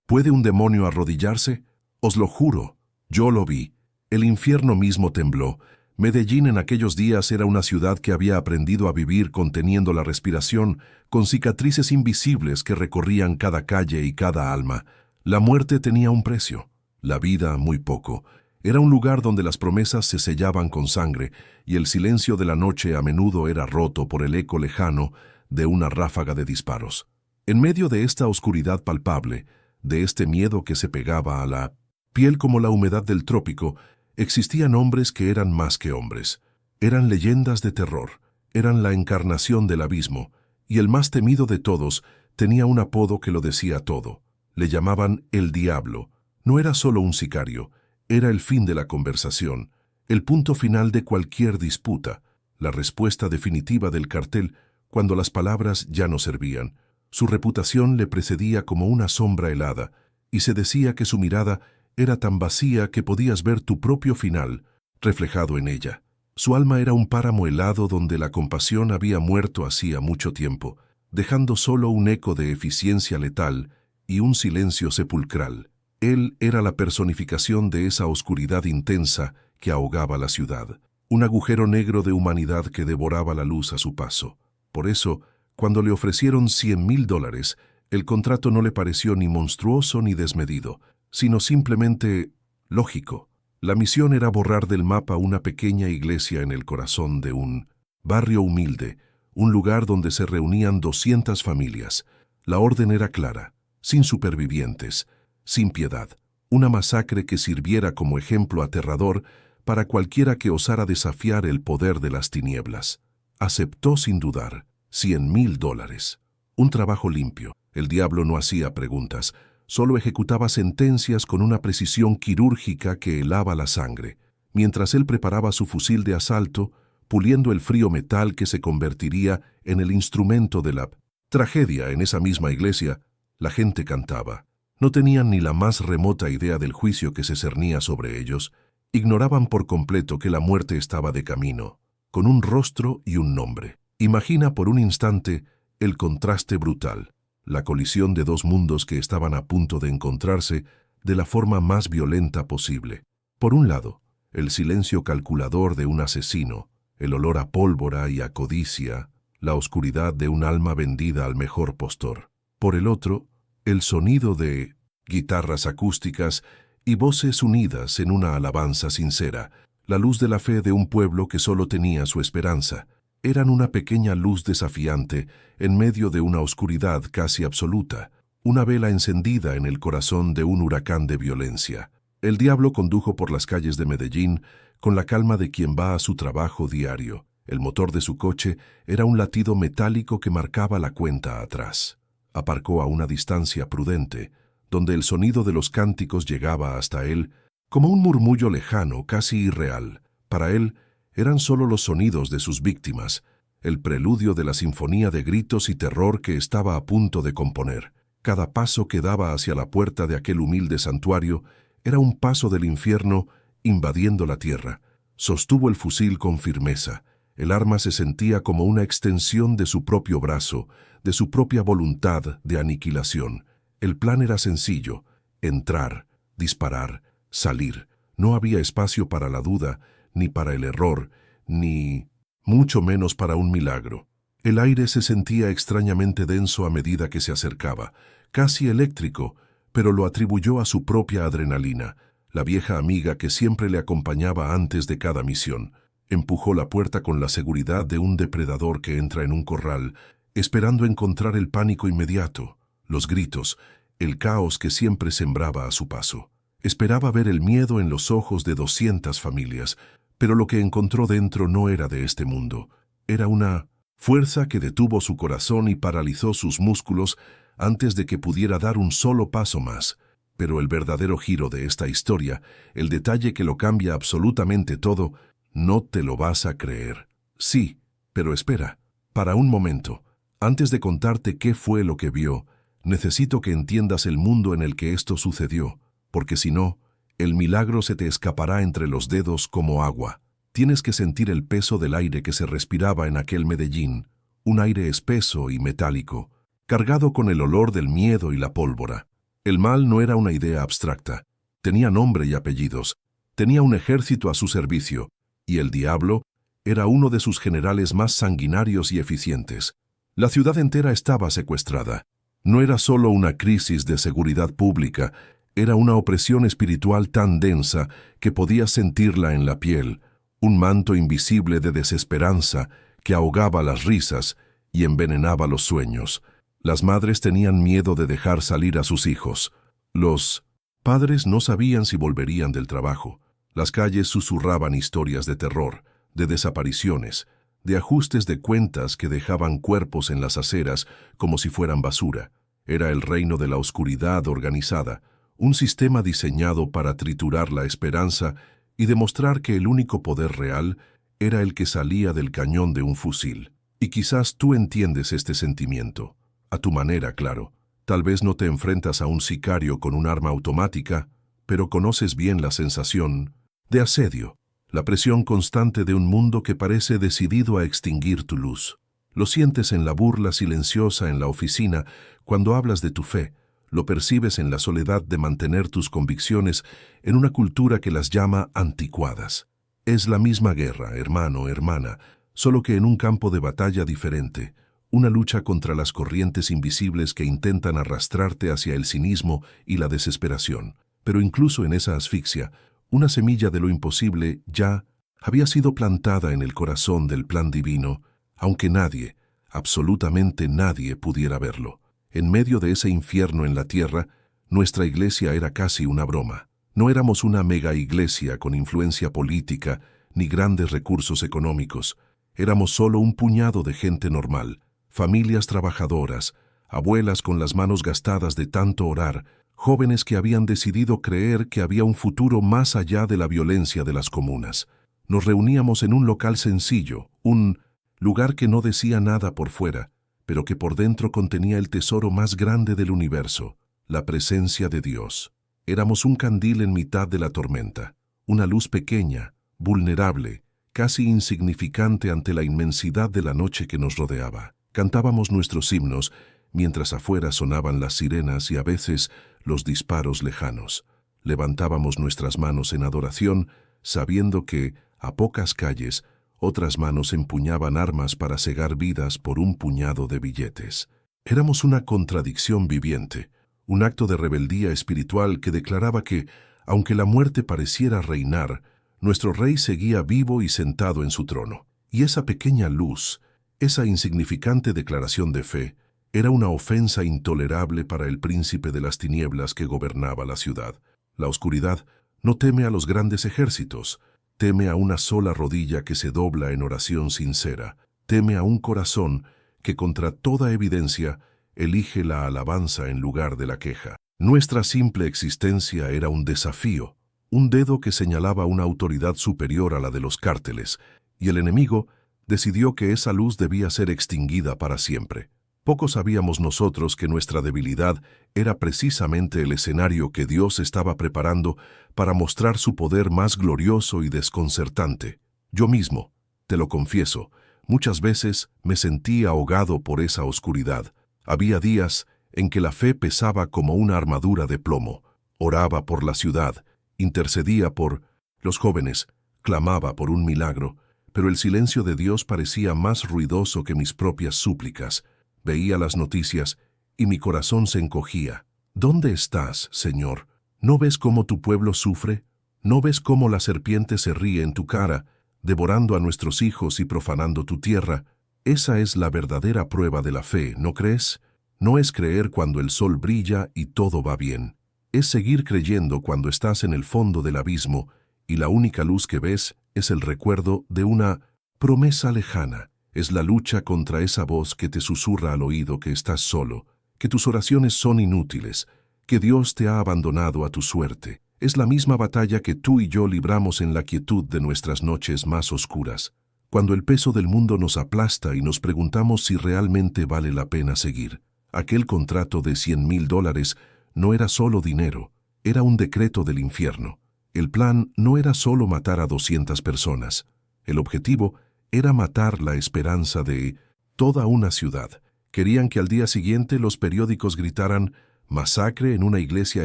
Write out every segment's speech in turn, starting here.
¿Puede un demonio arrodillarse? Os lo juro, yo lo vi. El infierno mismo tembló. Medellín en aquellos días era una ciudad que había aprendido a vivir conteniendo la respiración, con cicatrices invisibles que recorrían cada calle y cada alma. La muerte tenía un precio, la vida muy poco. Era un lugar donde las promesas se sellaban con sangre y el silencio de la noche a menudo era roto por el eco lejano de una ráfaga de disparos. En medio de esta oscuridad palpable, de este miedo que se pegaba a la piel como la humedad del trópico, existían hombres que eran más que hombres. Eran leyendas de terror, eran la encarnación del abismo, y el más temido de todos tenía un apodo que lo decía todo. Le llamaban el Diablo. No era solo un sicario, era el fin de la conversación, el punto final de cualquier disputa, la respuesta definitiva del cartel cuando las palabras ya no servían. Su reputación le precedía como una sombra helada, y se decía que su mirada era tan vacía que podías ver tu propio final reflejado en ella. Su alma era un páramo helado donde la compasión había muerto hacía mucho tiempo, dejando solo un eco de eficiencia letal y un silencio sepulcral. Él era la personificación de esa oscuridad intensa que ahogaba la ciudad, un agujero negro de humanidad que devoraba la luz a su paso. Por eso, cuando le ofrecieron $100,000, el contrato no le pareció ni monstruoso ni desmedido, sino simplemente lógico. La misión era borrar del mapa una pequeña iglesia en el corazón de un barrio humilde, un lugar donde se reunían 200 familias. La orden era clara, sin supervivientes, sin piedad, una masacre que sirviera como ejemplo aterrador para cualquiera que osara desafiar el poder de las tinieblas. Aceptó sin dudar $100,000. Un trabajo limpio. El diablo no hacía preguntas, solo ejecutaba sentencias con una precisión quirúrgica que helaba la sangre, mientras él preparaba su fusil de asalto, puliendo el frío metal que se convertiría en el instrumento de la tragedia. En esa misma iglesia, la gente cantaba. No tenían ni la más remota idea del juicio que se cernía sobre ellos, ignoraban por completo que la muerte estaba de camino, con un rostro y un nombre. Imagina por un instante el contraste brutal, la colisión de dos mundos que estaban a punto de encontrarse de la forma más violenta posible. Por un lado, el silencio calculador de un asesino, el olor a pólvora y a codicia, la oscuridad de un alma vendida al mejor postor. Por el otro, el sonido de guitarras acústicas y voces unidas en una alabanza sincera, la luz de la fe de un pueblo que solo tenía su esperanza. Eran una pequeña luz desafiante en medio de una oscuridad casi absoluta, una vela encendida en el corazón de un huracán de violencia. El diablo condujo por las calles de Medellín con la calma de quien va a su trabajo diario. El motor de su coche era un latido metálico que marcaba la cuenta atrás. Aparcó a una distancia prudente, donde el sonido de los cánticos llegaba hasta él como un murmullo lejano, casi irreal. Para él, eran solo los sonidos de sus víctimas, el preludio de la sinfonía de gritos y terror que estaba a punto de componer. Cada paso que daba hacia la puerta de aquel humilde santuario era un paso del infierno invadiendo la tierra. Sostuvo el fusil con firmeza. El arma se sentía como una extensión de su propio brazo, de su propia voluntad de aniquilación. El plan era sencillo: entrar, disparar, salir. No había espacio para la duda, ni para el error, ni mucho menos para un milagro. El aire se sentía extrañamente denso a medida que se acercaba, casi eléctrico, pero lo atribuyó a su propia adrenalina, la vieja amiga que siempre le acompañaba antes de cada misión. Empujó la puerta con la seguridad de un depredador que entra en un corral, esperando encontrar el pánico inmediato, los gritos, el caos que siempre sembraba a su paso. Esperaba ver el miedo en los ojos de 200 familias, pero lo que encontró dentro no era de este mundo. Era una fuerza que detuvo su corazón y paralizó sus músculos antes de que pudiera dar un solo paso más. Pero el verdadero giro de esta historia, el detalle que lo cambia absolutamente todo, no te lo vas a creer. Sí, pero espera, para un momento. Antes de contarte qué fue lo que vio, necesito que entiendas el mundo en el que esto sucedió, porque si no, el milagro se te escapará entre los dedos como agua. Tienes que sentir el peso del aire que se respiraba en aquel Medellín, un aire espeso y metálico, cargado con el olor del miedo y la pólvora. El mal no era una idea abstracta. Tenía nombre y apellidos. Tenía un ejército a su servicio. Y el diablo era uno de sus generales más sanguinarios y eficientes. La ciudad entera estaba secuestrada. No era solo una crisis de seguridad pública, era una opresión espiritual tan densa que podías sentirla en la piel, un manto invisible de desesperanza que ahogaba las risas y envenenaba los sueños. Las madres tenían miedo de dejar salir a sus hijos. Los padres no sabían si volverían del trabajo. Las calles susurraban historias de terror, de desapariciones, de ajustes de cuentas que dejaban cuerpos en las aceras como si fueran basura. Era el reino de la oscuridad organizada, un sistema diseñado para triturar la esperanza y demostrar que el único poder real era el que salía del cañón de un fusil. Y quizás tú entiendes este sentimiento. A tu manera, claro. Tal vez no te enfrentas a un sicario con un arma automática, pero conoces bien la sensación de asedio, la presión constante de un mundo que parece decidido a extinguir tu luz. Lo sientes en la burla silenciosa en la oficina cuando hablas de tu fe, lo percibes en la soledad de mantener tus convicciones en una cultura que las llama anticuadas. Es la misma guerra, hermano, hermana, solo que en un campo de batalla diferente, una lucha contra las corrientes invisibles que intentan arrastrarte hacia el cinismo y la desesperación. Pero incluso en esa asfixia, una semilla de lo imposible ya había sido plantada en el corazón del plan divino, aunque nadie, absolutamente nadie, pudiera verlo. En medio de ese infierno en la tierra, nuestra iglesia era casi una broma. No éramos una mega iglesia con influencia política ni grandes recursos económicos. Éramos solo un puñado de gente normal, familias trabajadoras, abuelas con las manos gastadas de tanto orar, jóvenes que habían decidido creer que había un futuro más allá de la violencia de las comunas. Nos reuníamos en un local sencillo, un lugar que no decía nada por fuera, pero que por dentro contenía el tesoro más grande del universo, la presencia de Dios. Éramos un candil en mitad de la tormenta, una luz pequeña, vulnerable, casi insignificante ante la inmensidad de la noche que nos rodeaba. Cantábamos nuestros himnos, mientras afuera sonaban las sirenas y a veces los disparos lejanos. Levantábamos nuestras manos en adoración, sabiendo que, a pocas calles, otras manos empuñaban armas para cegar vidas por un puñado de billetes. Éramos una contradicción viviente, un acto de rebeldía espiritual que declaraba que, aunque la muerte pareciera reinar, nuestro rey seguía vivo y sentado en su trono. Y esa pequeña luz, esa insignificante declaración de fe, era una ofensa intolerable para el príncipe de las tinieblas que gobernaba la ciudad. La oscuridad no teme a los grandes ejércitos, teme a una sola rodilla que se dobla en oración sincera, teme a un corazón que contra toda evidencia elige la alabanza en lugar de la queja. Nuestra simple existencia era un desafío, un dedo que señalaba una autoridad superior a la de los cárteles, y el enemigo decidió que esa luz debía ser extinguida para siempre. Poco sabíamos nosotros que nuestra debilidad era precisamente el escenario que Dios estaba preparando para mostrar su poder más glorioso y desconcertante. Yo mismo, te lo confieso, muchas veces me sentí ahogado por esa oscuridad. Había días en que la fe pesaba como una armadura de plomo. Oraba por la ciudad, intercedía por los jóvenes, clamaba por un milagro, pero el silencio de Dios parecía más ruidoso que mis propias súplicas. Veía las noticias y mi corazón se encogía. ¿Dónde estás, Señor? ¿No ves cómo tu pueblo sufre? ¿No ves cómo la serpiente se ríe en tu cara, devorando a nuestros hijos y profanando tu tierra? Esa es la verdadera prueba de la fe, ¿no crees? No es creer cuando el sol brilla y todo va bien. Es seguir creyendo cuando estás en el fondo del abismo y la única luz que ves es el recuerdo de una promesa lejana. Es la lucha contra esa voz que te susurra al oído que estás solo, que tus oraciones son inútiles, que Dios te ha abandonado a tu suerte. Es la misma batalla que tú y yo libramos en la quietud de nuestras noches más oscuras, cuando el peso del mundo nos aplasta y nos preguntamos si realmente vale la pena seguir. Aquel contrato de $100,000 no era solo dinero, era un decreto del infierno. El plan no era solo matar a 200 personas. El objetivo era matar la esperanza de toda una ciudad. Querían que al día siguiente los periódicos gritaran: masacre en una iglesia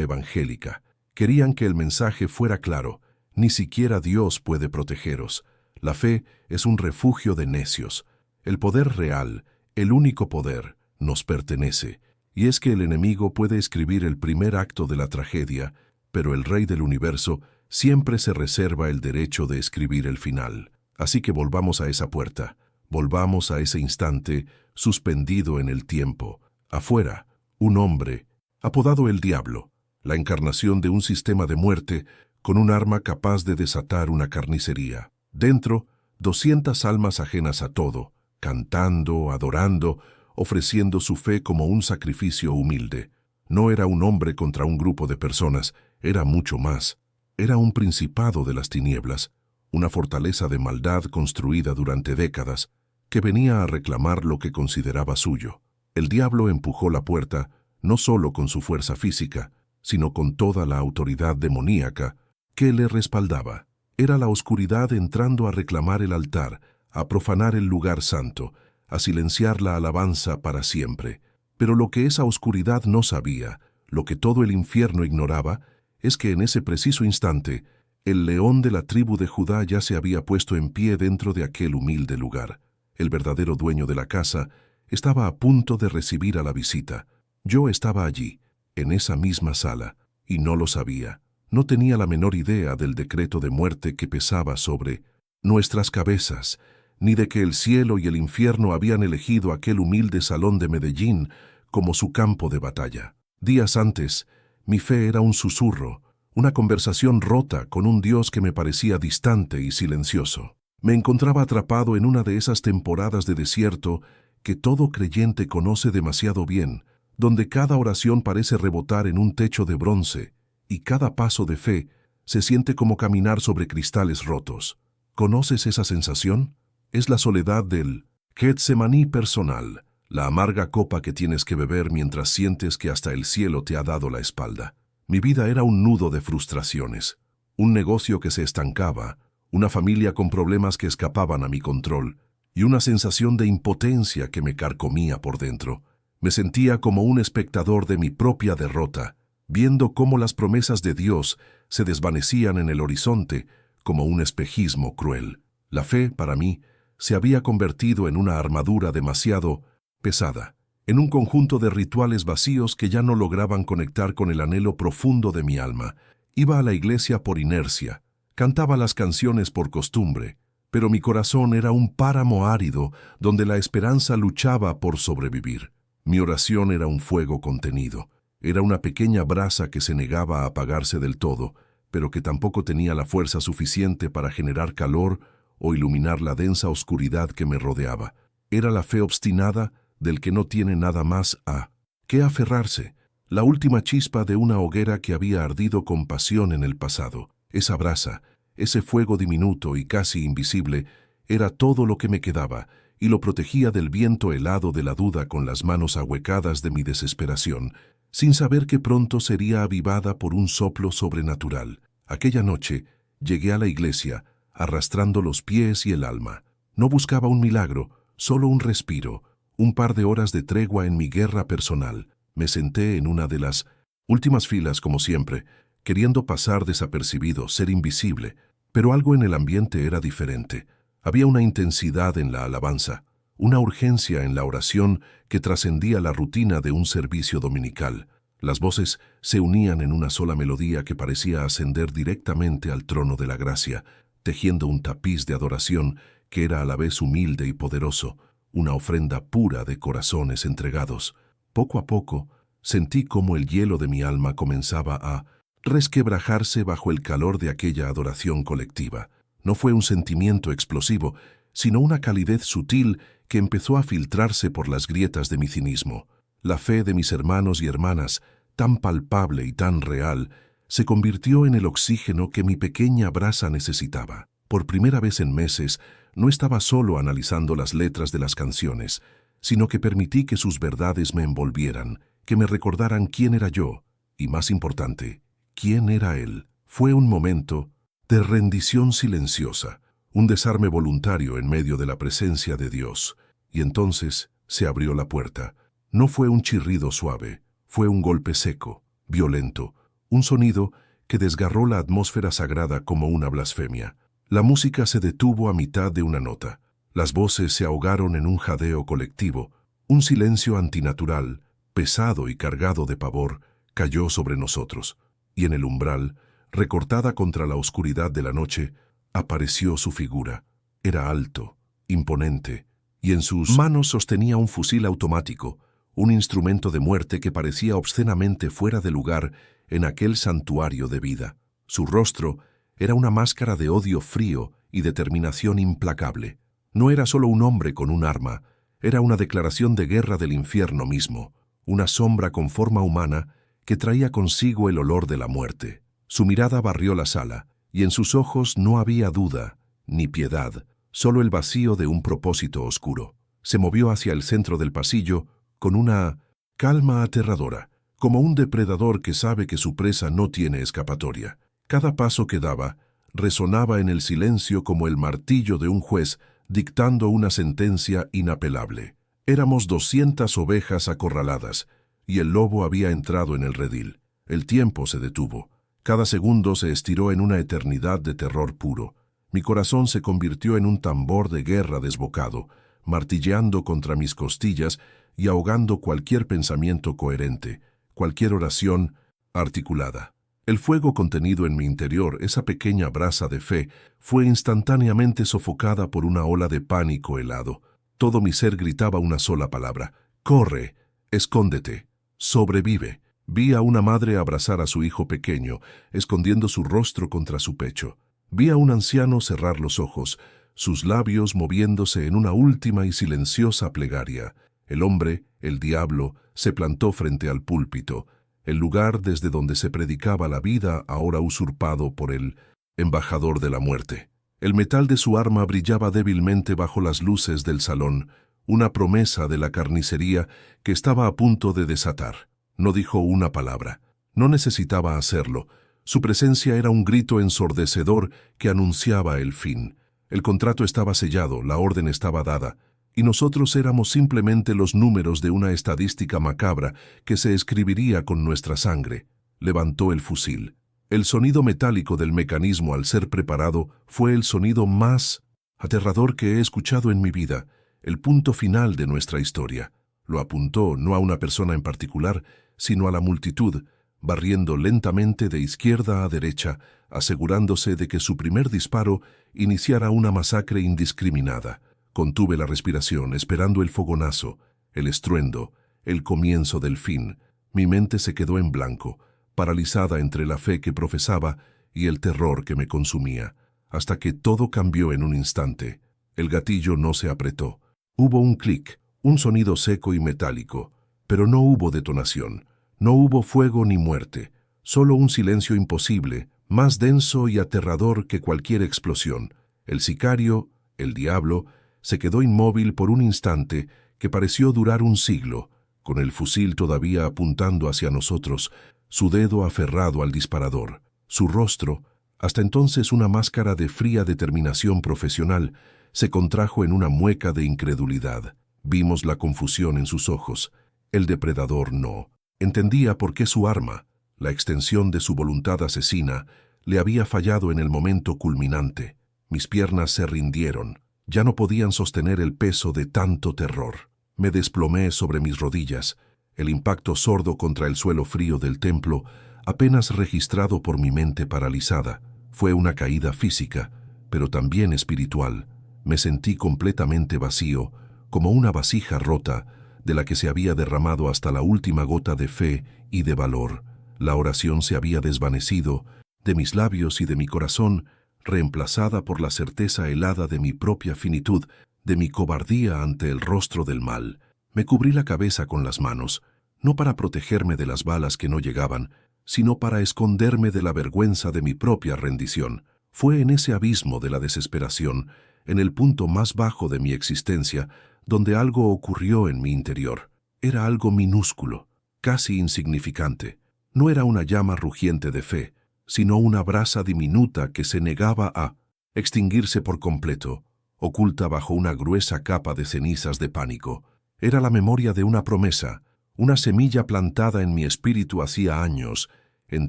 evangélica. Querían que el mensaje fuera claro: ni siquiera Dios puede protegeros. La fe es un refugio de necios. El poder real, el único poder, nos pertenece. Y es que el enemigo puede escribir el primer acto de la tragedia, pero el Rey del universo siempre se reserva el derecho de escribir el final. Así que volvamos a esa puerta, volvamos a ese instante suspendido en el tiempo. Afuera, un hombre, apodado el Diablo, la encarnación de un sistema de muerte con un arma capaz de desatar una carnicería. Dentro, 200 almas ajenas a todo, cantando, adorando, ofreciendo su fe como un sacrificio humilde. No era un hombre contra un grupo de personas, era mucho más. Era un principado de las tinieblas, una fortaleza de maldad construida durante décadas, que venía a reclamar lo que consideraba suyo. El diablo empujó la puerta, no solo con su fuerza física, sino con toda la autoridad demoníaca que le respaldaba. Era la oscuridad entrando a reclamar el altar, a profanar el lugar santo, a silenciar la alabanza para siempre. Pero lo que esa oscuridad no sabía, lo que todo el infierno ignoraba, es que en ese preciso instante, el león de la tribu de Judá ya se había puesto en pie dentro de aquel humilde lugar. El verdadero dueño de la casa estaba a punto de recibir a la visita. Yo estaba allí, en esa misma sala, y no lo sabía. No tenía la menor idea del decreto de muerte que pesaba sobre nuestras cabezas, ni de que el cielo y el infierno habían elegido aquel humilde salón de Medellín como su campo de batalla. Días antes, mi fe era un susurro, una conversación rota con un Dios que me parecía distante y silencioso. Me encontraba atrapado en una de esas temporadas de desierto que todo creyente conoce demasiado bien, donde cada oración parece rebotar en un techo de bronce y cada paso de fe se siente como caminar sobre cristales rotos. ¿Conoces esa sensación? Es la soledad del Getsemaní personal, la amarga copa que tienes que beber mientras sientes que hasta el cielo te ha dado la espalda. Mi vida era un nudo de frustraciones, un negocio que se estancaba, una familia con problemas que escapaban a mi control y una sensación de impotencia que me carcomía por dentro. Me sentía como un espectador de mi propia derrota, viendo cómo las promesas de Dios se desvanecían en el horizonte como un espejismo cruel. La fe, para mí, se había convertido en una armadura demasiado pesada, en un conjunto de rituales vacíos que ya no lograban conectar con el anhelo profundo de mi alma. Iba a la iglesia por inercia, cantaba las canciones por costumbre, pero mi corazón era un páramo árido donde la esperanza luchaba por sobrevivir. Mi oración era un fuego contenido, era una pequeña brasa que se negaba a apagarse del todo, pero que tampoco tenía la fuerza suficiente para generar calor o iluminar la densa oscuridad que me rodeaba. Era la fe obstinada del que no tiene nada más a qué aferrarse, la última chispa de una hoguera que había ardido con pasión en el pasado. Esa brasa, ese fuego diminuto y casi invisible, era todo lo que me quedaba, y lo protegía del viento helado de la duda con las manos ahuecadas de mi desesperación, sin saber que pronto sería avivada por un soplo sobrenatural. Aquella noche llegué a la iglesia, arrastrando los pies y el alma. No buscaba un milagro, solo un respiro, un par de horas de tregua en mi guerra personal. Me senté en una de las últimas filas, como siempre, queriendo pasar desapercibido, ser invisible, pero algo en el ambiente era diferente. Había una intensidad en la alabanza, una urgencia en la oración que trascendía la rutina de un servicio dominical. Las voces se unían en una sola melodía que parecía ascender directamente al trono de la gracia, tejiendo un tapiz de adoración que era a la vez humilde y poderoso, una ofrenda pura de corazones entregados. Poco a poco, sentí cómo el hielo de mi alma comenzaba a resquebrajarse bajo el calor de aquella adoración colectiva. No fue un sentimiento explosivo, sino una calidez sutil que empezó a filtrarse por las grietas de mi cinismo. La fe de mis hermanos y hermanas, tan palpable y tan real, se convirtió en el oxígeno que mi pequeña brasa necesitaba. Por primera vez en meses, no estaba solo analizando las letras de las canciones, sino que permití que sus verdades me envolvieran, que me recordaran quién era yo, y más importante, quién era él. Fue un momento de rendición silenciosa, un desarme voluntario en medio de la presencia de Dios. Y entonces se abrió la puerta. No fue un chirrido suave, Fue un golpe seco, violento, un sonido que desgarró la atmósfera sagrada como una blasfemia. La música se detuvo a mitad de una nota. Las voces se ahogaron en un jadeo colectivo. Un silencio antinatural, pesado y cargado de pavor, cayó sobre nosotros. Y en el umbral, recortada contra la oscuridad de la noche, apareció su figura. Era alto, imponente, y en sus manos sostenía un fusil automático, un instrumento de muerte que parecía obscenamente fuera de lugar en aquel santuario de vida. Su rostro era una máscara de odio frío y determinación implacable. No era solo un hombre con un arma, era una declaración de guerra del infierno mismo, una sombra con forma humana que traía consigo el olor de la muerte. Su mirada barrió la sala, y en sus ojos no había duda, ni piedad, solo el vacío de un propósito oscuro. Se movió hacia el centro del pasillo con una calma aterradora, como un depredador que sabe que su presa no tiene escapatoria. Cada paso que daba resonaba en el silencio como el martillo de un juez dictando una sentencia inapelable. Éramos 200 ovejas acorraladas, y el lobo había entrado en el redil. El tiempo se detuvo. Cada segundo se estiró en una eternidad de terror puro. Mi corazón se convirtió en un tambor de guerra desbocado, martilleando contra mis costillas y ahogando cualquier pensamiento coherente, cualquier oración articulada. El fuego contenido en mi interior, esa pequeña brasa de fe, fue instantáneamente sofocada por una ola de pánico helado. Todo mi ser gritaba una sola palabra: «Corre, escóndete, sobrevive». Vi a una madre abrazar a su hijo pequeño, escondiendo su rostro contra su pecho. Vi a un anciano cerrar los ojos, sus labios moviéndose en una última y silenciosa plegaria. El hombre, el diablo, se plantó frente al púlpito, el lugar desde donde se predicaba la vida ahora usurpado por el embajador de la muerte. El metal de su arma brillaba débilmente bajo las luces del salón, una promesa de la carnicería que estaba a punto de desatar. No dijo una palabra. No necesitaba hacerlo. Su presencia era un grito ensordecedor que anunciaba el fin. El contrato estaba sellado, la orden estaba dada, y nosotros éramos simplemente los números de una estadística macabra que se escribiría con nuestra sangre. Levantó el fusil. El sonido metálico del mecanismo al ser preparado fue el sonido más aterrador que he escuchado en mi vida, el punto final de nuestra historia. Lo apuntó no a una persona en particular, sino a la multitud, barriendo lentamente de izquierda a derecha, asegurándose de que su primer disparo iniciara una masacre indiscriminada. Contuve la respiración, esperando el fogonazo, el estruendo, el comienzo del fin. Mi mente se quedó en blanco, paralizada entre la fe que profesaba y el terror que me consumía, hasta que todo cambió en un instante. El gatillo no se apretó. Hubo un clic, un sonido seco y metálico, pero no hubo detonación. No hubo fuego ni muerte, solo un silencio imposible, más denso y aterrador que cualquier explosión. El sicario, el diablo, se quedó inmóvil por un instante que pareció durar un siglo, con el fusil todavía apuntando hacia nosotros, su dedo aferrado al disparador. Su rostro, hasta entonces una máscara de fría determinación profesional, se contrajo en una mueca de incredulidad. Vimos la confusión en sus ojos. El depredador no. Entendía por qué su arma, la extensión de su voluntad asesina, le había fallado en el momento culminante. Mis piernas se rindieron. Ya no podían sostener el peso de tanto terror. Me desplomé sobre mis rodillas. El impacto sordo contra el suelo frío del templo, apenas registrado por mi mente paralizada, fue una caída física, pero también espiritual. Me sentí completamente vacío, como una vasija rota, de la que se había derramado hasta la última gota de fe y de valor. La oración se había desvanecido de mis labios y de mi corazón, reemplazada por la certeza helada de mi propia finitud, de mi cobardía ante el rostro del mal. Me cubrí la cabeza con las manos, no para protegerme de las balas que no llegaban, sino para esconderme de la vergüenza de mi propia rendición. Fue en ese abismo de la desesperación, en el punto más bajo de mi existencia, donde algo ocurrió en mi interior. Era algo minúsculo, casi insignificante. No era una llama rugiente de fe, sino una brasa diminuta que se negaba a extinguirse por completo, oculta bajo una gruesa capa de cenizas de pánico. Era la memoria de una promesa, una semilla plantada en mi espíritu hacía años, en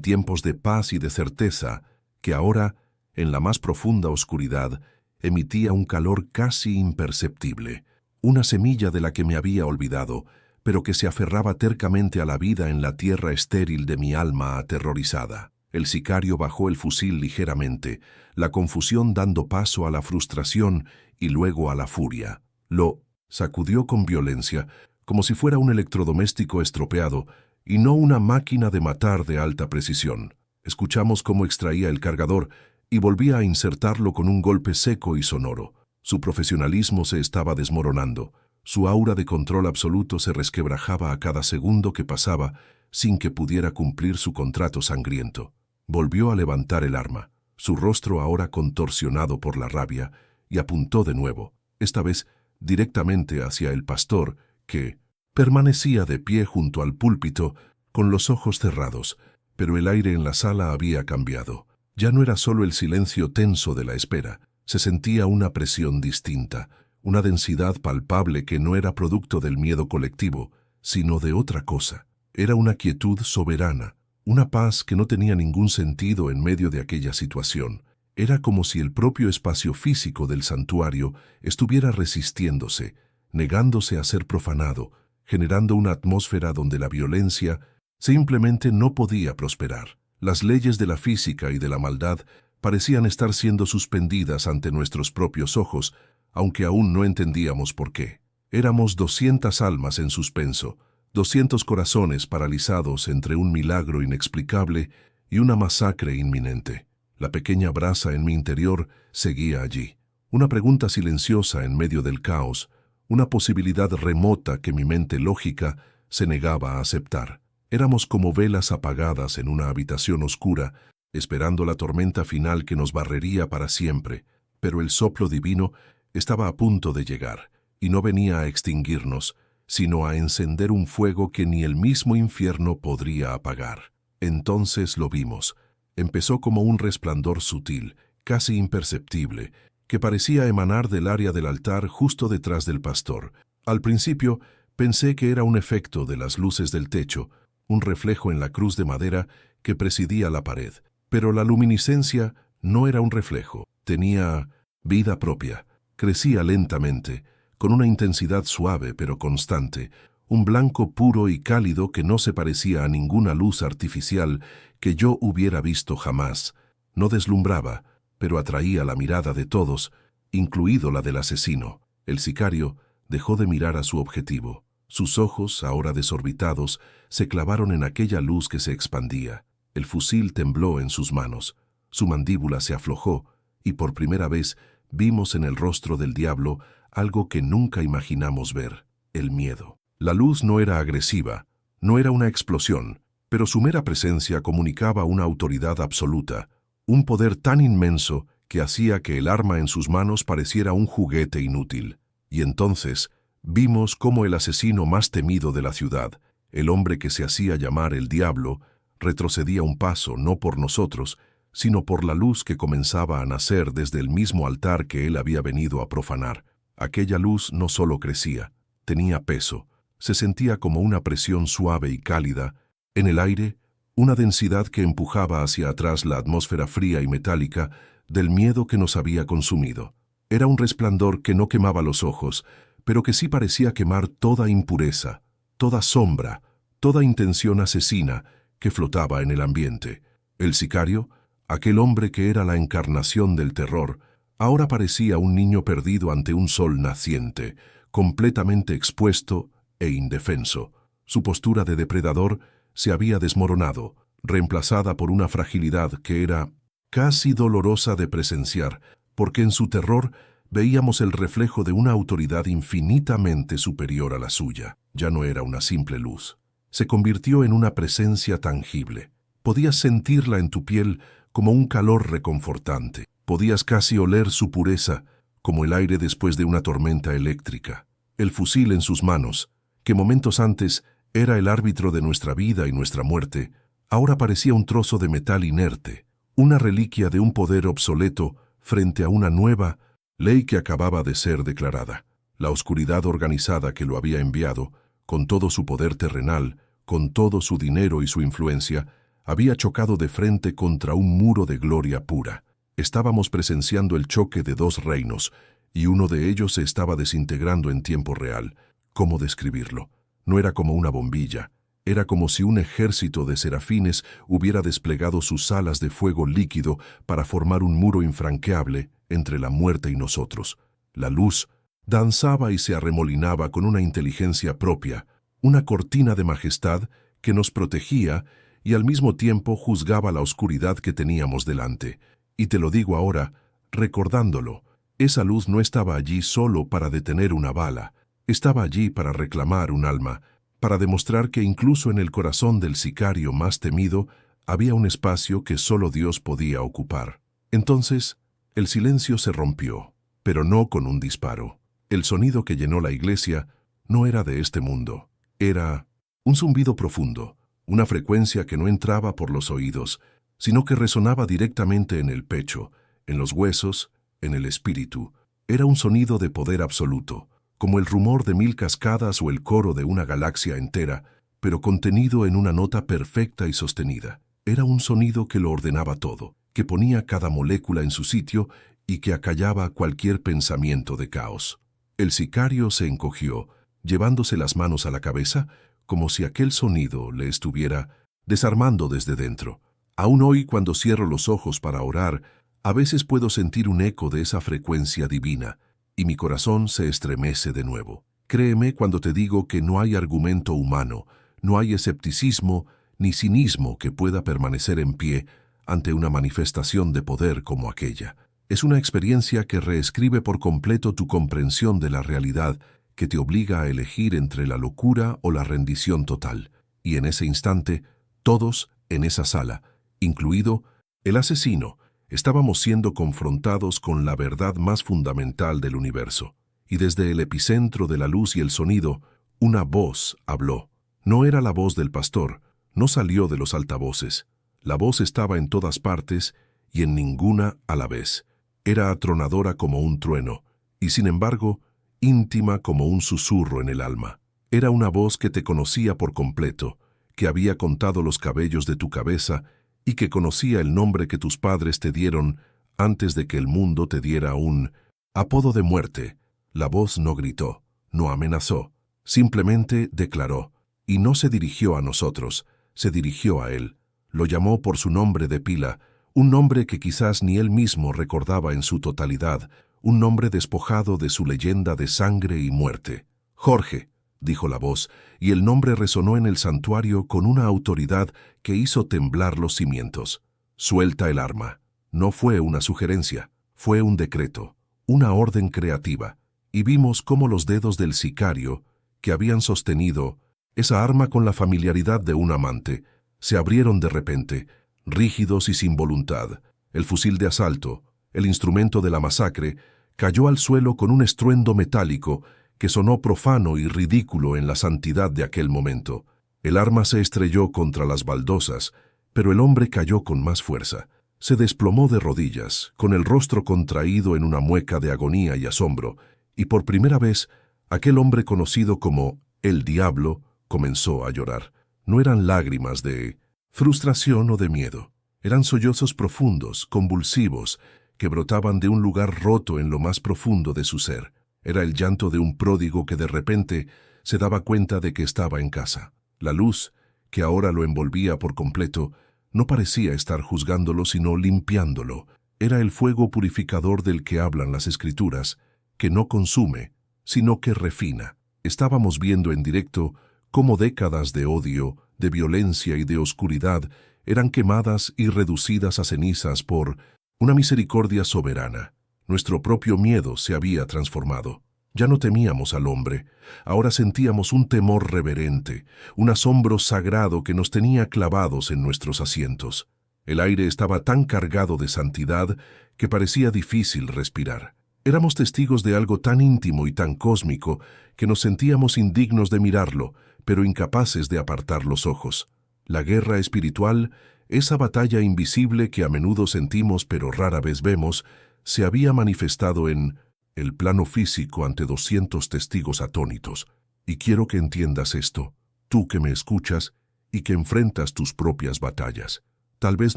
tiempos de paz y de certeza, que ahora, en la más profunda oscuridad, emitía un calor casi imperceptible, una semilla de la que me había olvidado, pero que se aferraba tercamente a la vida en la tierra estéril de mi alma aterrorizada. El sicario bajó el fusil ligeramente, la confusión dando paso a la frustración y luego a la furia. Lo sacudió con violencia, como si fuera un electrodoméstico estropeado y no una máquina de matar de alta precisión. Escuchamos cómo extraía el cargador y volvía a insertarlo con un golpe seco y sonoro. Su profesionalismo se estaba desmoronando. Su aura de control absoluto se resquebrajaba a cada segundo que pasaba sin que pudiera cumplir su contrato sangriento. Volvió a levantar el arma, su rostro ahora contorsionado por la rabia, y apuntó de nuevo, esta vez directamente hacia el pastor, que permanecía de pie junto al púlpito con los ojos cerrados, pero el aire en la sala había cambiado. Ya no era solo el silencio tenso de la espera, se sentía una presión distinta, una densidad palpable que no era producto del miedo colectivo, sino de otra cosa. Era una quietud soberana, una paz que no tenía ningún sentido en medio de aquella situación. Era como si el propio espacio físico del santuario estuviera resistiéndose, negándose a ser profanado, generando una atmósfera donde la violencia simplemente no podía prosperar. Las leyes de la física y de la maldad parecían estar siendo suspendidas ante nuestros propios ojos, aunque aún no entendíamos por qué. Éramos 200 almas en suspenso, 200 corazones paralizados entre un milagro inexplicable y una masacre inminente. La pequeña brasa en mi interior seguía allí. Una pregunta silenciosa en medio del caos, una posibilidad remota que mi mente lógica se negaba a aceptar. Éramos como velas apagadas en una habitación oscura, esperando la tormenta final que nos barrería para siempre, pero el soplo divino estaba a punto de llegar, y no venía a extinguirnos, sino a encender un fuego que ni el mismo infierno podría apagar. Entonces lo vimos. Empezó como un resplandor sutil, casi imperceptible, que parecía emanar del área del altar justo detrás del pastor. Al principio pensé que era un efecto de las luces del techo, un reflejo en la cruz de madera que presidía la pared. Pero la luminiscencia no era un reflejo, tenía vida propia. Crecía lentamente, con una intensidad suave pero constante, un blanco puro y cálido que no se parecía a ninguna luz artificial que yo hubiera visto jamás. No deslumbraba, pero atraía la mirada de todos, incluido la del asesino. El sicario dejó de mirar a su objetivo. Sus ojos, ahora desorbitados, se clavaron en aquella luz que se expandía. El fusil tembló en sus manos, su mandíbula se aflojó, y por primera vez vimos en el rostro del diablo algo que nunca imaginamos ver, el miedo. La luz no era agresiva, no era una explosión, pero su mera presencia comunicaba una autoridad absoluta, un poder tan inmenso que hacía que el arma en sus manos pareciera un juguete inútil. Y entonces vimos cómo el asesino más temido de la ciudad, el hombre que se hacía llamar el diablo, retrocedía un paso no por nosotros, sino por la luz que comenzaba a nacer desde el mismo altar que él había venido a profanar. Aquella luz no solo crecía, tenía peso, se sentía como una presión suave y cálida, en el aire, una densidad que empujaba hacia atrás la atmósfera fría y metálica del miedo que nos había consumido. Era un resplandor que no quemaba los ojos, pero que sí parecía quemar toda impureza, toda sombra, toda intención asesina que flotaba en el ambiente. El sicario, aquel hombre que era la encarnación del terror, ahora parecía un niño perdido ante un sol naciente, completamente expuesto e indefenso. Su postura de depredador se había desmoronado, reemplazada por una fragilidad que era casi dolorosa de presenciar, porque en su terror veíamos el reflejo de una autoridad infinitamente superior a la suya. Ya no era una simple luz. Se convirtió en una presencia tangible. Podías sentirla en tu piel como un calor reconfortante. Podías casi oler su pureza, como el aire después de una tormenta eléctrica. El fusil en sus manos, que momentos antes era el árbitro de nuestra vida y nuestra muerte, ahora parecía un trozo de metal inerte, una reliquia de un poder obsoleto frente a una nueva ley que acababa de ser declarada. La oscuridad organizada que lo había enviado con todo su poder terrenal, con todo su dinero y su influencia, había chocado de frente contra un muro de gloria pura. Estábamos presenciando el choque de dos reinos, y uno de ellos se estaba desintegrando en tiempo real. ¿Cómo describirlo? No era como una bombilla. Era como si un ejército de serafines hubiera desplegado sus alas de fuego líquido para formar un muro infranqueable entre la muerte y nosotros. La luz danzaba y se arremolinaba con una inteligencia propia, una cortina de majestad que nos protegía y al mismo tiempo juzgaba la oscuridad que teníamos delante. Y te lo digo ahora, recordándolo, esa luz no estaba allí solo para detener una bala, estaba allí para reclamar un alma, para demostrar que incluso en el corazón del sicario más temido había un espacio que solo Dios podía ocupar. Entonces, el silencio se rompió, pero no con un disparo. El sonido que llenó la iglesia no era de este mundo, era un zumbido profundo, una frecuencia que no entraba por los oídos, sino que resonaba directamente en el pecho, en los huesos, en el espíritu. Era un sonido de poder absoluto, como el rumor de 1000 cascadas o el coro de una galaxia entera, pero contenido en una nota perfecta y sostenida. Era un sonido que lo ordenaba todo, que ponía cada molécula en su sitio y que acallaba cualquier pensamiento de caos. El sicario se encogió, llevándose las manos a la cabeza, como si aquel sonido le estuviera desarmando desde dentro. Aún hoy, cuando cierro los ojos para orar, a veces puedo sentir un eco de esa frecuencia divina, y mi corazón se estremece de nuevo. Créeme cuando te digo que no hay argumento humano, no hay escepticismo ni cinismo que pueda permanecer en pie ante una manifestación de poder como aquella. Es una experiencia que reescribe por completo tu comprensión de la realidad, que te obliga a elegir entre la locura o la rendición total. Y en ese instante, todos en esa sala, incluido el asesino, estábamos siendo confrontados con la verdad más fundamental del universo. Y desde el epicentro de la luz y el sonido, una voz habló. No era la voz del pastor, no salió de los altavoces. La voz estaba en todas partes y en ninguna a la vez. Era atronadora como un trueno, y sin embargo, íntima como un susurro en el alma. Era una voz que te conocía por completo, que había contado los cabellos de tu cabeza y que conocía el nombre que tus padres te dieron antes de que el mundo te diera un apodo de muerte. La voz no gritó, no amenazó, simplemente declaró, y no se dirigió a nosotros, se dirigió a él. Lo llamó por su nombre de pila, un nombre que quizás ni él mismo recordaba en su totalidad, un nombre despojado de su leyenda de sangre y muerte. Jorge, dijo la voz, y el nombre resonó en el santuario con una autoridad que hizo temblar los cimientos. Suelta el arma. No fue una sugerencia, fue un decreto, una orden creativa, y vimos cómo los dedos del sicario, que habían sostenido esa arma con la familiaridad de un amante, se abrieron de repente, rígidos y sin voluntad. El fusil de asalto, el instrumento de la masacre, cayó al suelo con un estruendo metálico que sonó profano y ridículo en la santidad de aquel momento. El arma se estrelló contra las baldosas, pero el hombre cayó con más fuerza. Se desplomó de rodillas, con el rostro contraído en una mueca de agonía y asombro, y por primera vez, aquel hombre conocido como el Diablo comenzó a llorar. No eran lágrimas de frustración o de miedo. Eran sollozos profundos, convulsivos, que brotaban de un lugar roto en lo más profundo de su ser. Era el llanto de un pródigo que de repente se daba cuenta de que estaba en casa. La luz, que ahora lo envolvía por completo, no parecía estar juzgándolo sino limpiándolo. Era el fuego purificador del que hablan las Escrituras, que no consume, sino que refina. Estábamos viendo en directo cómo décadas de odio, de violencia y de oscuridad eran quemadas y reducidas a cenizas por una misericordia soberana. Nuestro propio miedo se había transformado. Ya no temíamos al hombre, ahora sentíamos un temor reverente, un asombro sagrado que nos tenía clavados en nuestros asientos. El aire estaba tan cargado de santidad que parecía difícil respirar. Éramos testigos de algo tan íntimo y tan cósmico que nos sentíamos indignos de mirarlo, pero incapaces de apartar los ojos. La guerra espiritual, esa batalla invisible que a menudo sentimos pero rara vez vemos, se había manifestado en el plano físico ante 200 testigos atónitos. Y quiero que entiendas esto, tú que me escuchas y que enfrentas tus propias batallas. Tal vez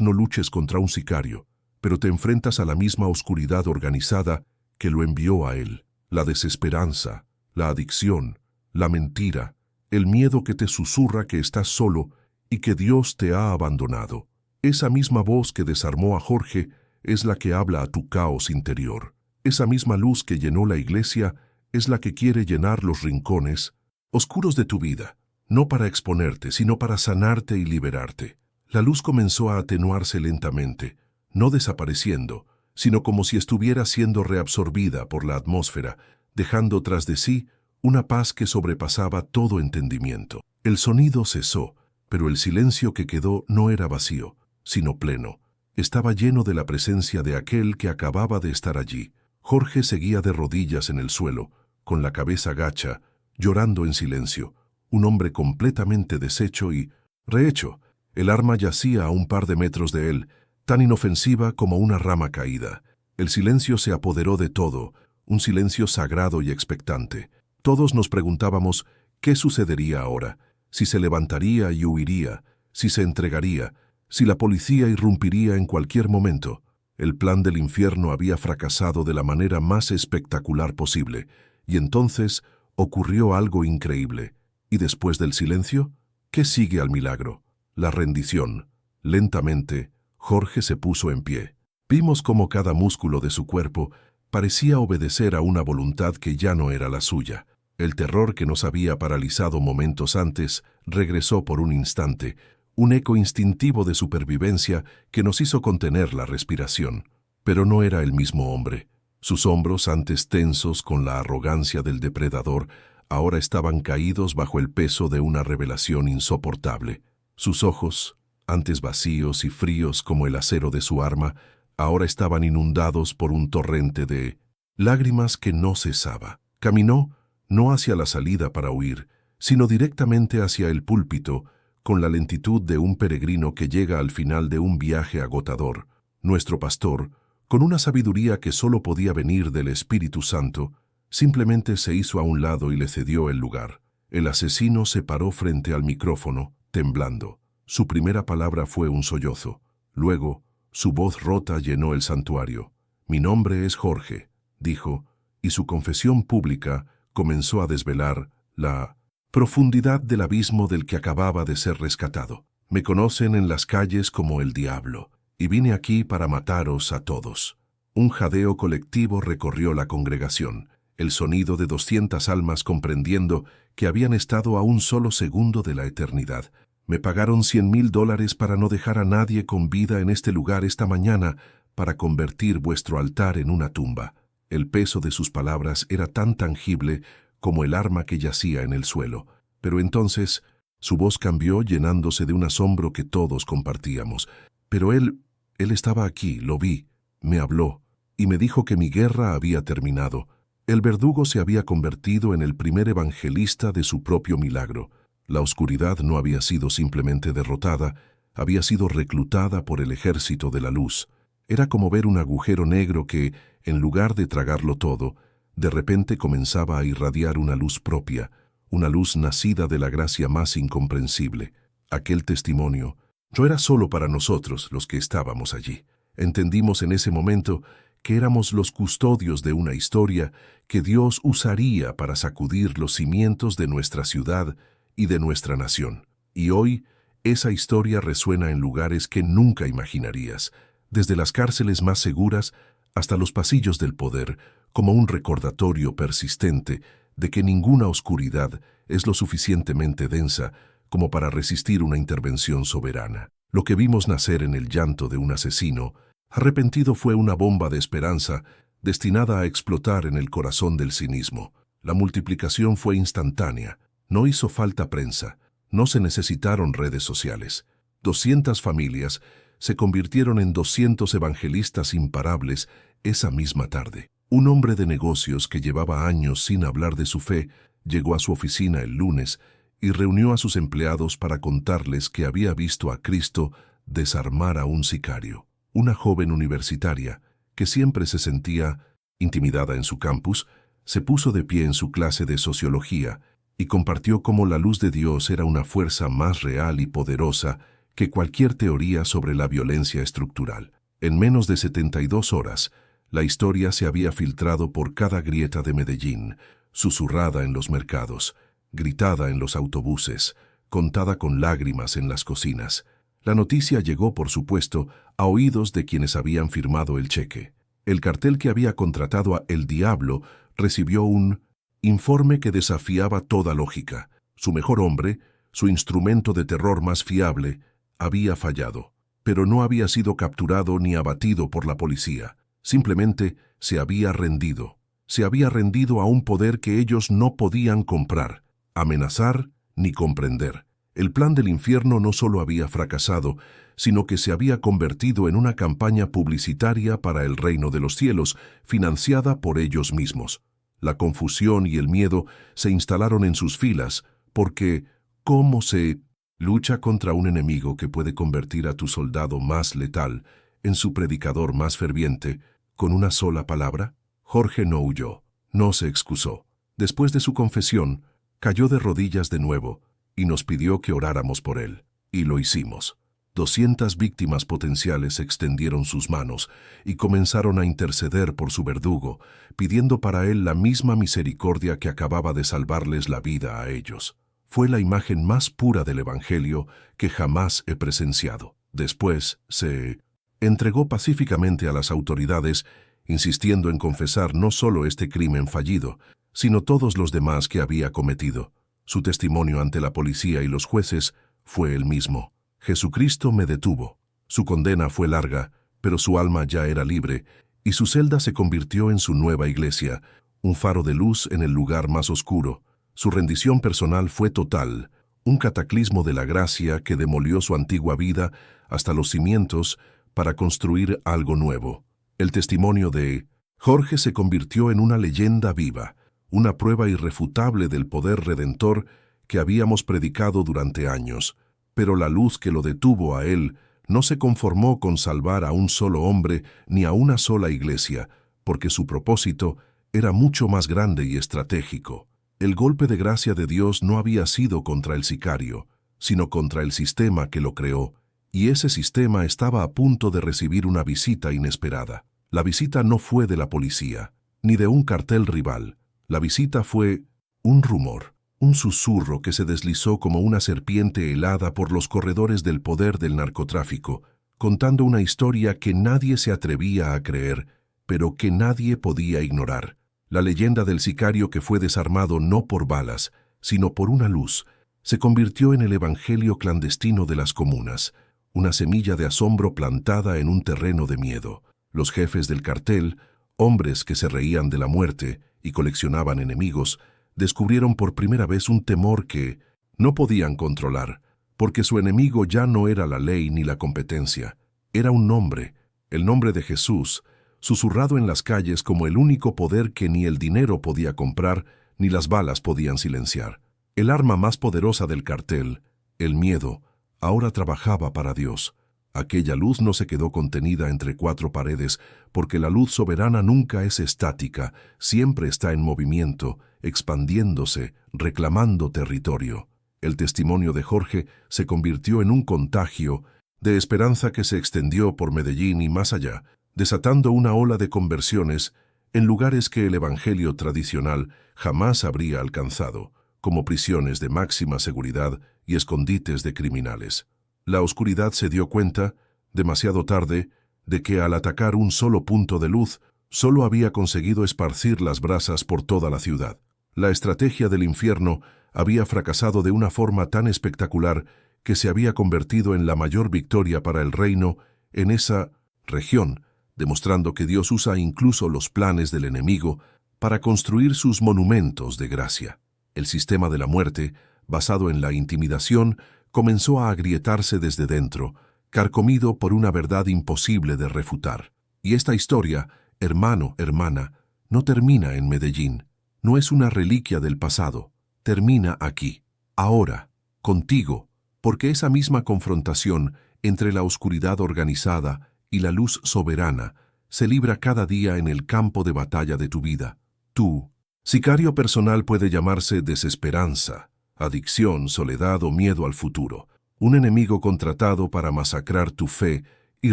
no luches contra un sicario, pero te enfrentas a la misma oscuridad organizada que lo envió a él. La desesperanza, la adicción, la mentira, el miedo que te susurra que estás solo y que Dios te ha abandonado. Esa misma voz que desarmó a Jorge es la que habla a tu caos interior. Esa misma luz que llenó la iglesia es la que quiere llenar los rincones oscuros de tu vida, no para exponerte, sino para sanarte y liberarte. La luz comenzó a atenuarse lentamente, no desapareciendo, sino como si estuviera siendo reabsorbida por la atmósfera, dejando tras de sí una paz que sobrepasaba todo entendimiento. El sonido cesó, pero el silencio que quedó no era vacío, sino pleno. Estaba lleno de la presencia de aquel que acababa de estar allí. Jorge seguía de rodillas en el suelo, con la cabeza gacha, llorando en silencio, un hombre completamente deshecho y rehecho. El arma yacía a un par de metros de él, tan inofensiva como una rama caída. El silencio se apoderó de todo, un silencio sagrado y expectante. Todos nos preguntábamos qué sucedería ahora, si se levantaría y huiría, si se entregaría, si la policía irrumpiría en cualquier momento. El plan del infierno había fracasado de la manera más espectacular posible, y entonces ocurrió algo increíble. ¿Y después del silencio? ¿Qué sigue al milagro? La rendición. Lentamente, Jorge se puso en pie. Vimos cómo cada músculo de su cuerpo parecía obedecer a una voluntad que ya no era la suya. El terror que nos había paralizado momentos antes regresó por un instante, un eco instintivo de supervivencia que nos hizo contener la respiración. Pero no era el mismo hombre. Sus hombros, antes tensos con la arrogancia del depredador, ahora estaban caídos bajo el peso de una revelación insoportable. Sus ojos, antes vacíos y fríos como el acero de su arma, ahora estaban inundados por un torrente de lágrimas que no cesaba. Caminó, no hacia la salida para huir, sino directamente hacia el púlpito, con la lentitud de un peregrino que llega al final de un viaje agotador. Nuestro pastor, con una sabiduría que solo podía venir del Espíritu Santo, simplemente se hizo a un lado y le cedió el lugar. El asesino se paró frente al micrófono, temblando. Su primera palabra fue un sollozo. Luego, su voz rota llenó el santuario. «Mi nombre es Jorge», dijo, y su confesión pública comenzó a desvelar la profundidad del abismo del que acababa de ser rescatado. «Me conocen en las calles como el diablo, y vine aquí para mataros a todos». Un jadeo colectivo recorrió la congregación, el sonido de 200 almas comprendiendo que habían estado a un solo segundo de la eternidad. «Me pagaron $100,000 para no dejar a nadie con vida en este lugar esta mañana, para convertir vuestro altar en una tumba». El peso de sus palabras era tan tangible como el arma que yacía en el suelo. Pero entonces su voz cambió llenándose de un asombro que todos compartíamos. «Pero él estaba aquí, lo vi, me habló, y me dijo que mi guerra había terminado». El verdugo se había convertido en el primer evangelista de su propio milagro. La oscuridad no había sido simplemente derrotada, había sido reclutada por el ejército de la luz. Era como ver un agujero negro que, en lugar de tragarlo todo, de repente comenzaba a irradiar una luz propia, una luz nacida de la gracia más incomprensible. Aquel testimonio no era solo para nosotros, los que estábamos allí. Entendimos en ese momento que éramos los custodios de una historia que Dios usaría para sacudir los cimientos de nuestra ciudad y de nuestra nación. Y hoy, esa historia resuena en lugares que nunca imaginarías, desde las cárceles más seguras hasta los pasillos del poder, como un recordatorio persistente de que ninguna oscuridad es lo suficientemente densa como para resistir una intervención soberana. Lo que vimos nacer en el llanto de un asesino arrepentido fue una bomba de esperanza destinada a explotar en el corazón del cinismo. La multiplicación fue instantánea. No hizo falta prensa, no se necesitaron redes sociales. 200 familias se convirtieron en 200 evangelistas imparables esa misma tarde. Un hombre de negocios que llevaba años sin hablar de su fe llegó a su oficina el lunes y reunió a sus empleados para contarles que había visto a Cristo desarmar a un sicario. Una joven universitaria, que siempre se sentía intimidada en su campus, se puso de pie en su clase de sociología y compartió cómo la luz de Dios era una fuerza más real y poderosa que cualquier teoría sobre la violencia estructural. En menos de 72 horas, la historia se había filtrado por cada grieta de Medellín, susurrada en los mercados, gritada en los autobuses, contada con lágrimas en las cocinas. La noticia llegó, por supuesto, a oídos de quienes habían firmado el cheque. El cartel que había contratado a El Diablo recibió un informe que desafiaba toda lógica. Su mejor hombre, su instrumento de terror más fiable, había fallado, pero no había sido capturado ni abatido por la policía. Simplemente se había rendido. Se había rendido a un poder que ellos no podían comprar, amenazar ni comprender. El plan del infierno no solo había fracasado, sino que se había convertido en una campaña publicitaria para el reino de los cielos, financiada por ellos mismos. La confusión y el miedo se instalaron en sus filas, porque ¿cómo se lucha contra un enemigo que puede convertir a tu soldado más letal en su predicador más ferviente con una sola palabra? Jorge no huyó, no se excusó. Después de su confesión, cayó de rodillas de nuevo y nos pidió que oráramos por él. Y lo hicimos. 200 víctimas potenciales extendieron sus manos y comenzaron a interceder por su verdugo, pidiendo para él la misma misericordia que acababa de salvarles la vida a ellos. Fue la imagen más pura del Evangelio que jamás he presenciado. Después se entregó pacíficamente a las autoridades, insistiendo en confesar no solo este crimen fallido, sino todos los demás que había cometido. Su testimonio ante la policía y los jueces fue el mismo. Jesucristo me detuvo. Su condena fue larga, pero su alma ya era libre, y su celda se convirtió en su nueva iglesia, un faro de luz en el lugar más oscuro. Su rendición personal fue total, un cataclismo de la gracia que demolió su antigua vida hasta los cimientos para construir algo nuevo. El testimonio de Jorge se convirtió en una leyenda viva, una prueba irrefutable del poder redentor que habíamos predicado durante años. Pero la luz que lo detuvo a él no se conformó con salvar a un solo hombre ni a una sola iglesia, porque su propósito era mucho más grande y estratégico. El golpe de gracia de Dios no había sido contra el sicario, sino contra el sistema que lo creó, y ese sistema estaba a punto de recibir una visita inesperada. La visita no fue de la policía, ni de un cartel rival. La visita fue un rumor, un susurro que se deslizó como una serpiente helada por los corredores del poder del narcotráfico, contando una historia que nadie se atrevía a creer, pero que nadie podía ignorar. La leyenda del sicario que fue desarmado no por balas, sino por una luz, se convirtió en el evangelio clandestino de las comunas, una semilla de asombro plantada en un terreno de miedo. Los jefes del cartel, hombres que se reían de la muerte y coleccionaban enemigos, descubrieron por primera vez un temor que no podían controlar, porque su enemigo ya no era la ley ni la competencia, era un nombre, el nombre de Jesús, susurrado en las calles como el único poder que ni el dinero podía comprar ni las balas podían silenciar. El arma más poderosa del cartel, el miedo, ahora trabajaba para Dios. Aquella luz no se quedó contenida entre cuatro paredes, porque la luz soberana nunca es estática, siempre está en movimiento, expandiéndose, reclamando territorio. El testimonio de Jorge se convirtió en un contagio de esperanza que se extendió por Medellín y más allá, desatando una ola de conversiones en lugares que el evangelio tradicional jamás habría alcanzado, como prisiones de máxima seguridad y escondites de criminales. La oscuridad se dio cuenta, demasiado tarde, de que al atacar un solo punto de luz, solo había conseguido esparcir las brasas por toda la ciudad. La estrategia del infierno había fracasado de una forma tan espectacular que se había convertido en la mayor victoria para el reino en esa región, demostrando que Dios usa incluso los planes del enemigo para construir sus monumentos de gracia. El sistema de la muerte, basado en la intimidación, comenzó a agrietarse desde dentro, carcomido por una verdad imposible de refutar. Y esta historia, hermano, hermana, no termina en Medellín, no es una reliquia del pasado, termina aquí, ahora, contigo, porque esa misma confrontación entre la oscuridad organizada y la luz soberana se libra cada día en el campo de batalla de tu vida. Tú, Sicario personal puede llamarse desesperanza, adicción, soledad o miedo al futuro. Un enemigo contratado para masacrar tu fe y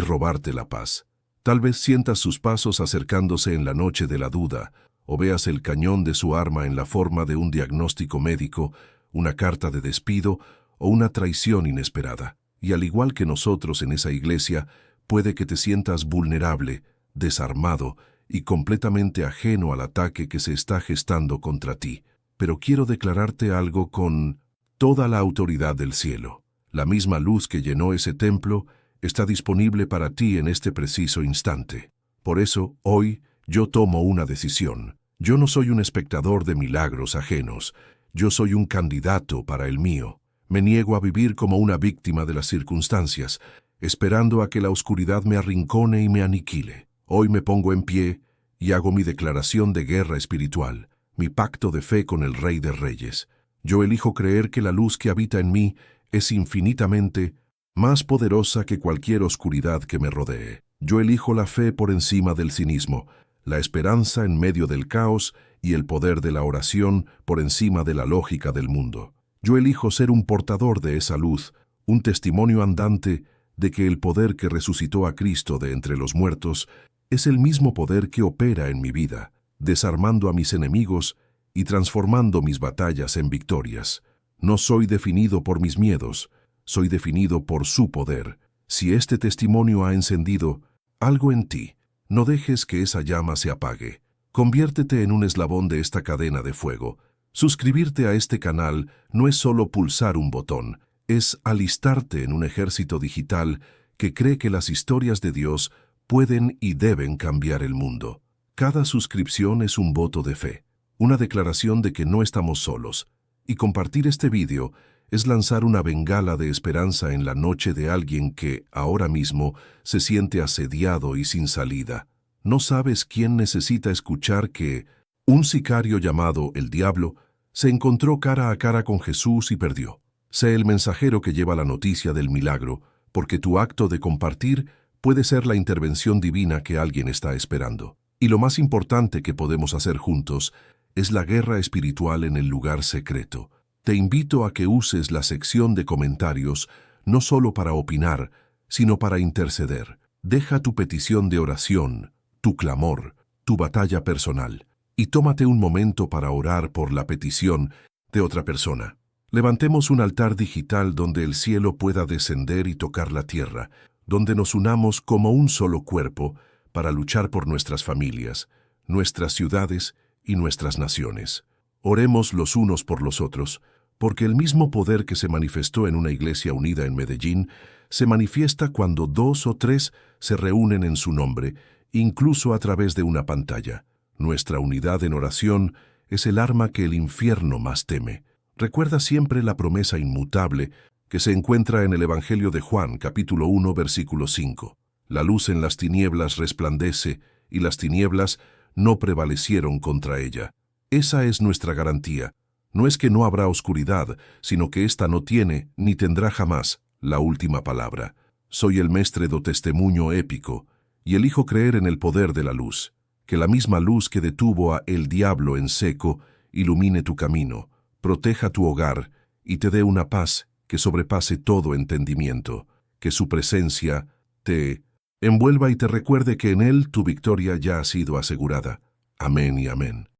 robarte la paz. Tal vez sientas sus pasos acercándose en la noche de la duda, o veas el cañón de su arma en la forma de un diagnóstico médico, una carta de despido o una traición inesperada. Y al igual que nosotros en esa iglesia, puede que te sientas vulnerable, desarmado y completamente ajeno al ataque que se está gestando contra ti. Pero quiero declararte algo con toda la autoridad del cielo. La misma luz que llenó ese templo está disponible para ti en este preciso instante. Por eso, hoy, yo tomo una decisión. Yo no soy un espectador de milagros ajenos. Yo soy un candidato para el mío. Me niego a vivir como una víctima de las circunstancias, esperando a que la oscuridad me arrincone y me aniquile. Hoy me pongo en pie y hago mi declaración de guerra espiritual, mi pacto de fe con el Rey de Reyes. Yo elijo creer que la luz que habita en mí es infinitamente más poderosa que cualquier oscuridad que me rodee. Yo elijo la fe por encima del cinismo, la esperanza en medio del caos y el poder de la oración por encima de la lógica del mundo. Yo elijo ser un portador de esa luz, un testimonio andante de que el poder que resucitó a Cristo de entre los muertos es el mismo poder que opera en mi vida, desarmando a mis enemigos y transformando mis batallas en victorias. No soy definido por mis miedos, soy definido por su poder. Si este testimonio ha encendido algo en ti, no dejes que esa llama se apague. Conviértete en un eslabón de esta cadena de fuego. Suscribirte a este canal no es solo pulsar un botón, es alistarte en un ejército digital que cree que las historias de Dios pueden y deben cambiar el mundo. Cada suscripción es un voto de fe, una declaración de que no estamos solos, y compartir este vídeo es lanzar una bengala de esperanza en la noche de alguien que, ahora mismo, se siente asediado y sin salida. No sabes quién necesita escuchar que un sicario llamado el Diablo se encontró cara a cara con Jesús y perdió. Sé el mensajero que lleva la noticia del milagro, porque tu acto de compartir puede ser la intervención divina que alguien está esperando. Y lo más importante que podemos hacer juntos es la guerra espiritual en el lugar secreto. Te invito a que uses la sección de comentarios no solo para opinar, sino para interceder. Deja tu petición de oración, tu clamor, tu batalla personal, y tómate un momento para orar por la petición de otra persona. Levantemos un altar digital donde el cielo pueda descender y tocar la tierra, donde nos unamos como un solo cuerpo para luchar por nuestras familias, nuestras ciudades y nuestras naciones. Oremos los unos por los otros, porque el mismo poder que se manifestó en una iglesia unida en Medellín se manifiesta cuando 2 o 3 se reúnen en su nombre, incluso a través de una pantalla. Nuestra unidad en oración es el arma que el infierno más teme. Recuerda siempre la promesa inmutable que se encuentra en el Evangelio de Juan, capítulo 1, versículo 5. La luz en las tinieblas resplandece, y las tinieblas no prevalecieron contra ella. Esa es nuestra garantía. No es que no habrá oscuridad, sino que ésta no tiene, ni tendrá jamás, la última palabra. Soy el mestre do testemunho épico, y elijo creer en el poder de la luz. Que la misma luz que detuvo a el diablo en seco ilumine tu camino, proteja tu hogar y te dé una paz que sobrepase todo entendimiento. Que su presencia te envuelva y te recuerde que en él tu victoria ya ha sido asegurada. Amén y amén.